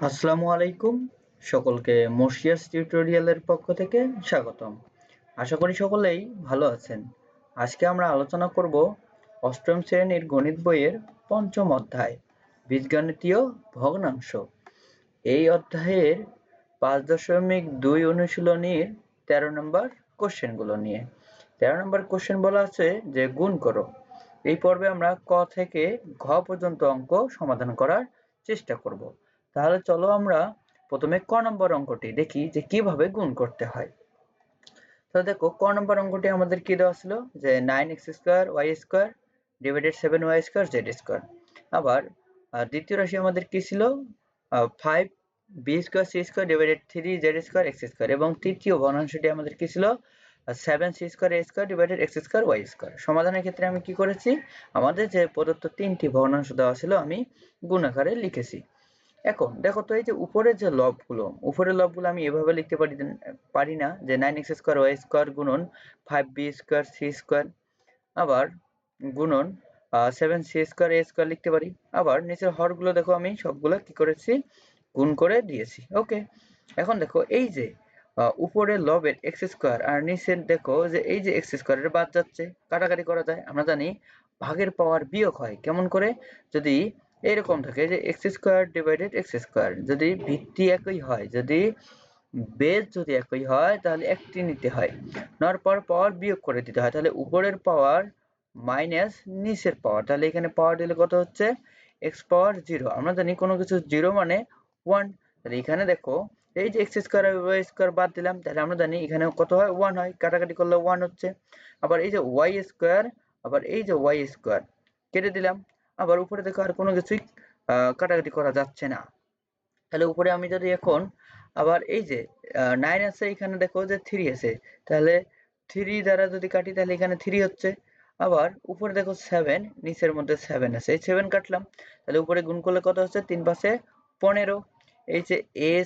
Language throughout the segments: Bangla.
আসসালামু আলাইকুম। সকলকে মশিয়াস টিউটোরিয়ালের পক্ষ থেকে স্বাগতম। আশা করি সকলেই ভালো আছেন। আজকে আমরা আলোচনা করব অষ্টম শ্রেণীর গণিত বইয়ের পঞ্চম অধ্যায় বীজগণিতীয় ভগ্নাংশ। এই অধ্যায়ের 5.2 অনুশীলনীর 13 নম্বর কোশ্চেনগুলো নিয়ে। 13 নম্বর কোশ্চেন বলা আছে যে গুণ করো। এই পর্বে আমরা ক থেকে ঘ পর্যন্ত অঙ্ক সমাধান করার চেষ্টা করব। তাহলে চলো আমরা প্রথমে ক নম্বর অঙ্কটি দেখি যে কিভাবে গুণ করতে হয়। তো দেখো ক নম্বর অঙ্কটি আমাদের কি দেওয়া ছিল যে 9x² y² divided 7y² z²। আবার দ্বিতীয় রাশি আমাদের কি ছিল 5b² c² divided 3z² x² এবং তৃতীয় ভগ্নাংশটি আমাদের কি ছিল 7c² a² divided x² y²। সমাধানের ক্ষেত্রে আমি কি করেছি, আমাদের যে প্রদত্ত তিনটি ভগ্নাংশ দেওয়া ছিল আমি গুণ আকারে লিখেছি। এখন দেখো তো এই যে উপরের যে লবগুলো আমি এভাবে লিখতে পারি না যে 9x² y² গুণন 5b² c² আবার গুণন 7c² a² লিখতে পারি। আবার নিচের হরগুলো দেখো আমি সবগুলো কি করেছি, গুণ করে দিয়েছি। ওকে, এখন দেখো এই যে উপরের লবের x² আর নিচের দেখো যে এই যে x² এর বাদ যাচ্ছে, কাটাকাটি করা যায়। আমরা জানি ভাগের পাওয়ার বিয়োগ হয় কেমন করে, যদি এরকম থাকে যে x² ডিভাইডেড x², যদি ভিত্তি একই হয়, যদি বেজ যদি একই হয় তাহলে একটি নিতে হয়, নেওয়ার পর পাওয়ার বিয়োগ করে দিতে হয়। তাহলে উপরের পাওয়ার মাইনাস নিচের পাওয়ার, তাহলে এখানে পাওয়ার দিলে কত হচ্ছে x পাওয়ার 0। আমরা জানি কোনো কিছু 0 মানে 1। তাহলে এখানে দেখো এই যে x² আর y² বাদ দিলাম, তাহলে আমরা জানি এখানে কত হয় 1 হয়, কাটাকাটি করলে 1 হচ্ছে। আবার এই যে y², আবার এই যে y² কেটে দিলাম। আবার উপরে দেখো আর কোনো কিছুই কাটাকাটি করা যাচ্ছে না। তাহলে উপরে আমি যদি এখন আবার এই যে 9 আছে, এখানে দেখো যে 3 আছে, তাহলে 3 দ্বারা যদি কাটি তাহলে এখানে 3 হচ্ছে। আবার উপরে দেখো 7, নিচের মধ্যে 7 আছে, এই 7 কাটলাম, তাহলে উপরে গুণ করলে কত হচ্ছে 3 5 15। এই যে a²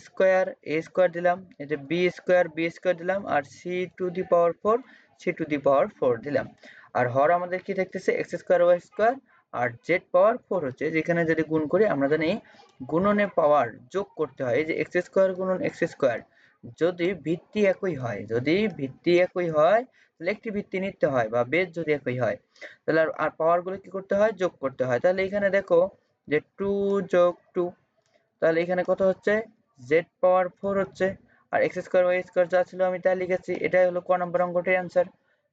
দিলাম, এই যে b² দিলাম, আর c⁴ দিলাম। আর হর আমাদের কি থাকতেছে x² y² আর z⁴ হচ্ছে, যেখানে যদি গুণ করি আমরা জানি গুণনে পাওয়ার যোগ করতে হয়। এই যে x² গুণন x², যদি ভিত্তি একই হয়, তাহলে একটি ভিত্তি নিতে হয়, বা বেজ যদি একই হয় তাহলে আর পাওয়ার গুলো কি করতে হয়, যোগ করতে হয়। তাহলে এখানে দেখো যে 2 যোগ 2, তাহলে এখানে কত হচ্ছে z⁴ হচ্ছে। আর x² y² যা ছিল আমি তাই লিখেছি। এটাই হলো ক নম্বর অঙ্কটির অ্যান্সার।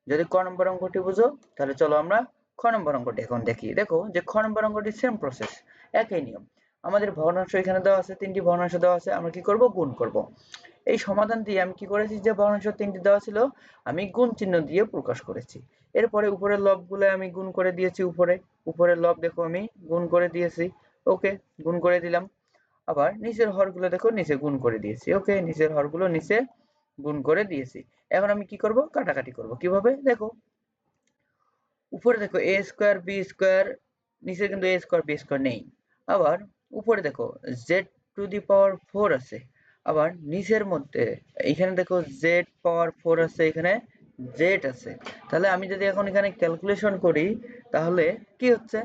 যদি ক নম্বর অঙ্কটি বুঝো তাহলে চলো আমরা খ নম্বর অঙ্কটি এখন দেখি। দেখো যে খ নম্বর অঙ্কটি সেম প্রসেস, একই নিয়ম। আমাদের ভগ্নাংশ এখানে দেওয়া আছে, তিনটি ভগ্নাংশ দেওয়া আছে, আমরা কি করব, গুণ করব। এই সমাধান দিয়ে আমি কি করেছি, যে ভগ্নাংশ তিনটি দেওয়া ছিল আমি গুণ চিহ্ন দিয়ে প্রকাশ করেছি। এরপরে উপরের লবগুলো আমি গুণ করে দিয়েছি, উপরের লব দেখো আমি গুণ করে দিয়েছি। ওকে, গুণ করে দিলাম। আবার নিচের হরগুলো দেখো নিচে গুণ করে দিয়েছি। ওকে, নিচের হরগুলো নিচে গুণ করে দিয়েছি। এখন আমি কি করব, কাটাকাটি করব। কিভাবে দেখো, উপরে দেখো a² b², নিচে কিন্তু a² b² নেই। আবার উপরে দেখো z⁴ আছে, আবার নিচের মধ্যে এখানে দেখো z⁴ আছে, এখানে z আছে। তাহলে আমি যদি এখন এখানে ক্যালকুলেশন করি তাহলে কি হচ্ছে,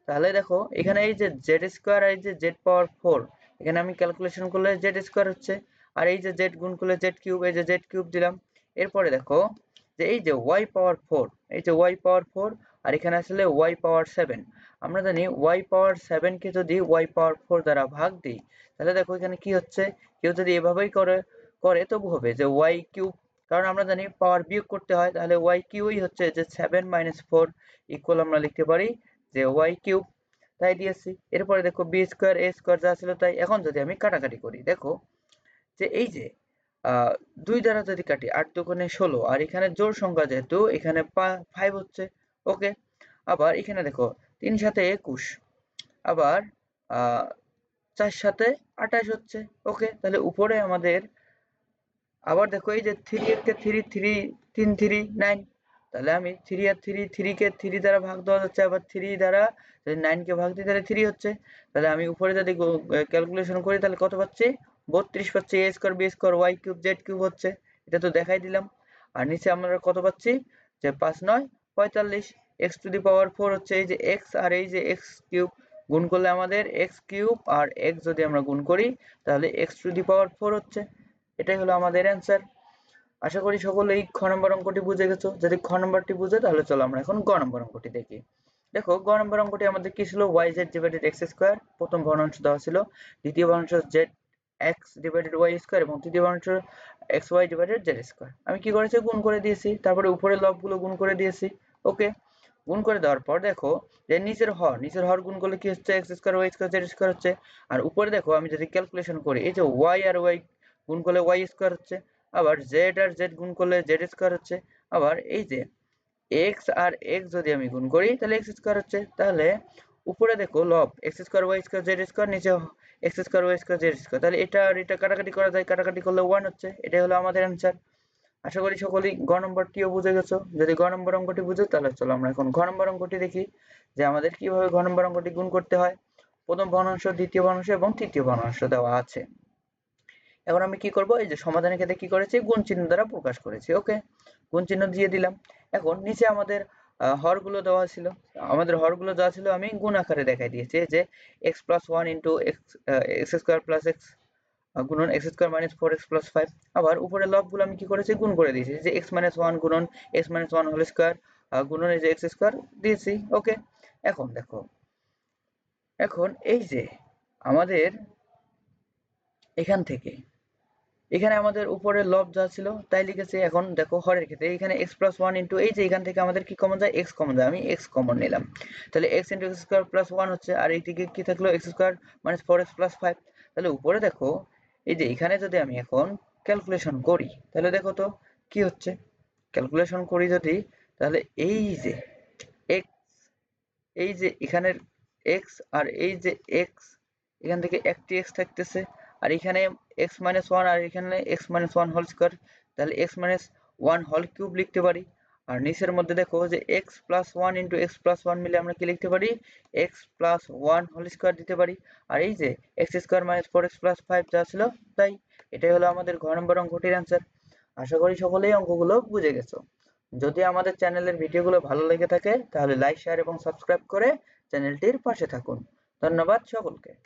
তাহলে দেখো এখানে এই যে z² আর এই যে z⁴, এখানে আমি ক্যালকুলেশন করলে z² হচ্ছে, আর এই যে z গুণ করলে z³ এই যে z³ দিলাম। এরপরে দেখো যে এই যে y⁴, এই যে y⁴, আর এখানে আসলে y⁴। আমরা জানি y⁴ কে যদি y⁴ দ্বারা ভাগ দিই তাহলে দেখো এখানে কি হচ্ছে, কেউ যদি এভাবেই করে তবু হবে যে y³, কারণ আমরা জানি পাওয়ার বিয়োগ করতে হয়, তাহলে y³ হচ্ছে যে 7 - 4 ইকুয়াল আমরা লিখতে পারি যে y³, তাই দিয়েছি। এরপরে দেখো b² a² যা ছিল তাই। এখন যদি আমি কাটাকাটি করি, দেখো যে এই যে 2 দ্বারা যদি কাটি 8 × 2 = 16, আর এখানে জোড় সংখ্যা যেহেতু এখানে 5 হচ্ছে। ওকে, আবার এখানে দেখো 3 × 7 = 21, আবার 4 × 7 = 28 হচ্ছে। ওকে, তাহলে উপরে আমাদের আবার দেখো এই যে 3 কে 3 3 9, তাহলে আমি 3 আর 3 কে 3 দ্বারা ভাগ দেওয়া যাচ্ছে, আবার 3 দ্বারা যদি 9 কে ভাগ দিই তাহলে 3 হচ্ছে। তাহলে আমি উপরে যদি ক্যালকুলেশন করি তাহলে কত পাচ্ছি, 32 পাচ্ছি। a² b² y³ z³ হচ্ছে, এটা তো দেখাই দিলাম। আর নিচে আমরা কত পাচ্ছি, যে 5 × 9 = 45, x⁴ হচ্ছে এই যে x আর এই যে x³ গুণ করলে আমাদের x কিউব আর x যদি আমরা গুণ করি তাহলে x টু দি পাওয়ার 4 হচ্ছে। এটাই হলো আমাদের অ্যান্সার। আশা করি সকলেই খ নম্বর অঙ্কটি বুঝে গেছো। যদি খ নম্বরটি বুঝে তাহলে চলো আমরা এখন গ নম্বর অঙ্কটি দেখি। দেখো গ নম্বর অঙ্কটি আমাদের কি ছিল, yz ডিভাইডেড x স্কয়ার, প্রথম ভগ্নাংশ দেওয়া ছিল, দ্বিতীয় ভগ্নাংশ zx ডিভাইডেড y স্কয়ার এবং তৃতীয় ভগ্নাংশ xy ডিভাইডেড z স্কয়ার। আমি কি করেছি, গুণ করে দিয়েছি, তারপরে উপরের লবগুলো গুণ করে দিয়েছি। ওকে, গুণ করে দেওয়ার পর দেখো যে নিচের হর গুণ করলে কি হচ্ছে, x square y square z square হচ্ছে। আর উপরে দেখো আমি যদি ক্যালকুলেশন করি, এই যে y আর y গুণ করলে y স্কয়ার হচ্ছে, আবার z আর z গুণ করলে z স্কয়ার হচ্ছে, আবার এই যে x আর x যদি আমি গুণ করি তাহলে x স্কয়ার হচ্ছে। তাহলে উপরে দেখো লব x square y square z square, নিচে x square y square z square, তাহলে এটা আর এটা কাটাকাটি করা যায়, কাটাকাটি করলে 1 হচ্ছে। এটাই হলো আমাদের অ্যান্সার। আশা করি সকলেই গ নম্বরটিও বুঝে গেছো। যদি গ নম্বর অঙ্কটি বুঝো তাহলে চলো আমরা এখন ঘ নম্বর অঙ্কটি দেখি যে আমাদের কিভাবে ঘ নম্বর অঙ্কটি গুণ করতে হয়। প্রথম ভগ্নাংশ, দ্বিতীয় ভগ্নাংশ এবং তৃতীয় ভগ্নাংশ দেওয়া আছে। এখন আমি কি করব, এই যে সমাধানের ক্ষেত্রে কি করেছি, গুণ চিহ্ন দ্বারা প্রকাশ করেছি। ওকে, গুণ চিহ্ন দিয়ে দিলাম। এখন নিচে আমাদের হরগুলো দেওয়া ছিল, আমাদের হরগুলো দেওয়া ছিল আমি গুণ আকারে দেখাই দিয়েছি যে x plus 1 into x square plus x গুণন x square minus 4x plus 5। আবার উপরে লবগুলো আমি কি করেছি, গুণ করে দিয়েছি, যে x মাইনাস 1 গুণন x মাইনাস 1 হোল স্কোয়ার গুণন এই যে x স্কোয়ার দিয়েছি। ওকে, এখন দেখো, এখন এই যে আমাদের এখানে আমাদের উপরে লব যা ছিল তাই লিখেছি। এখন দেখো হরের ক্ষেত্রে এখানে x প্লাস 1 ইন্টু এই যে এখান থেকে আমাদের কি কমন যায়, x কমন যায়, আমি x কমন নিলাম, তাহলে x into x square plus 1 হচ্ছে। আর এইদিকে কি থাকলো, x square minus 4x plus 5। তাহলে উপরে দেখো এই যে এখানে যদি আমি এখন ক্যালকুলেশন করি তাহলে দেখো তো কি হচ্ছে, ক্যালকুলেশন করি যদি, তাহলে এই যে x, এই যে এখানের x আর এই যে x, এখান থেকে একটি x থাকতেছে, আর এখানে x মাইনাস 1 আর এখানে x মাইনাস 1 হোল স্কয়ার, তাহলে x মাইনাস 1 হোল কিউব লিখতে পারি। আর নিচের মধ্যে দেখো যে x plus 1 into x plus 1 মিলে আমরা কি লিখতে পারি, x প্লাস 1 হোল স্কয়ার দিতে পারি। আর এই যে x square minus 4x plus 5 যা ছিল তাই। এটাই হলো আমাদের ঘ নম্বর অঙ্কটির অ্যান্সার। আশা করি সকলেই অঙ্কগুলো বুঝে গেছো। যদি আমাদের চ্যানেলের ভিডিওগুলো ভালো লেগে থাকে তাহলে লাইক, শেয়ার এবং সাবস্ক্রাইব করে চ্যানেলটির পাশে থাকুন। ধন্যবাদ সকলকে।